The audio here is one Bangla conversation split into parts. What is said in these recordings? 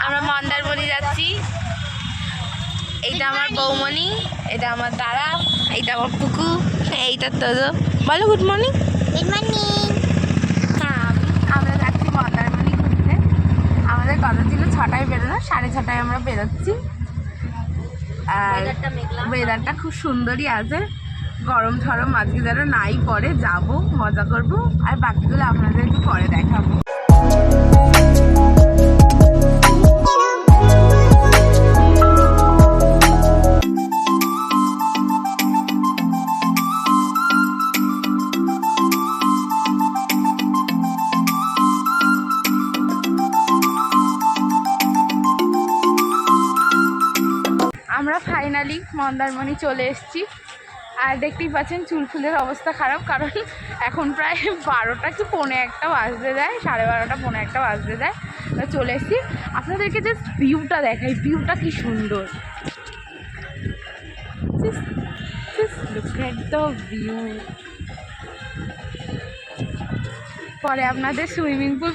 আমরা মন্দারমণি যাচ্ছি। এইটা আমার বৌমণি, এটা আমার দাদা, এইটা আমার পুকু, এইটা তোজো। বলো গুড মর্নিং। Good morning. হ্যাঁ, আমরা যাচ্ছি মন্দারমণি ঘুরতে। আমাদের কথা ছিল 6টায় বেরোনো, 6:30টায় আমরা বেরোচ্ছি। আর ওয়েদারটা খুব সুন্দরই আছে, গরম ঠরম আজকে যেন নাই পরে, যাবো মজা করব। আর বাকিগুলো আপনাদের একটু পরে দেখাবো। আমরা ফাইনালি মন্দারমণি চলে এসেছি। আর দেখতেই পাচ্ছেন চুল ফুলের অবস্থা খারাপ, কারণ এখন প্রায় 12টা কি 1:45 বাজতে যায়, 12:30 1:45 বাজতে যায়। চলে এসেছি, আপনাদেরকে জাস্ট ভিউটা দেখাই, ভিউটা কি সুন্দর। Look at the view. পরে আপনাদের সুইমিং পুল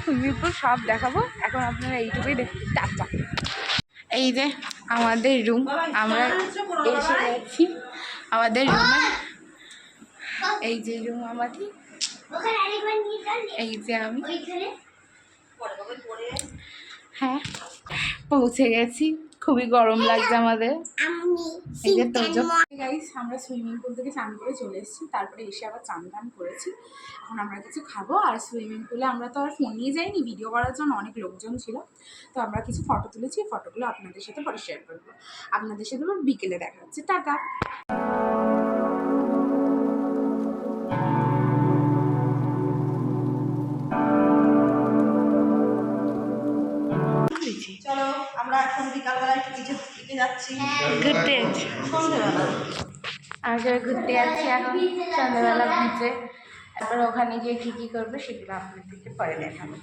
সব দেখাবো, এখন আপনারা এইটুকুই দেখতে টাটা। এই যে আমাদের রুম, আমরা এসে গেছি আমাদের রুমে। এই যে রুম আমাদের, এই যে আমি, হ্যাঁ পৌঁছে গেছি। খুবই গরম লাগছে আমাদের। এই যে তোজো গাইস, আমরা সুইমিং পুল থেকে চান করে চলে এসেছি, তারপরে এসে আবার চান টান করেছি। এখন আমরা কিছু খাবো। আর সুইমিং পুলে আমরা তো আর ফোন নিয়ে যাইনি, ভিডিও করার জন্য অনেক লোকজন ছিল, তো আমরা কিছু ফটো তুলেছি। ফটোগুলো আপনাদের সাথে পরে শেয়ার করবো। আপনাদের সাথে আবার বিকেলে দেখা হচ্ছে, টাটা। চলো আমরা এখন বিকালবেলা একটু দিকে যাচ্ছি ঘুরতে যাচ্ছি, সন্ধ্যেবেলা। আমরা সবাই ঘুরতে যাচ্ছি এখন সন্ধ্যাবেলা বিচে। তারপরে ওখানে গিয়ে কী কী করবো সেগুলো আপনাদেরকে পরে দেখাবো।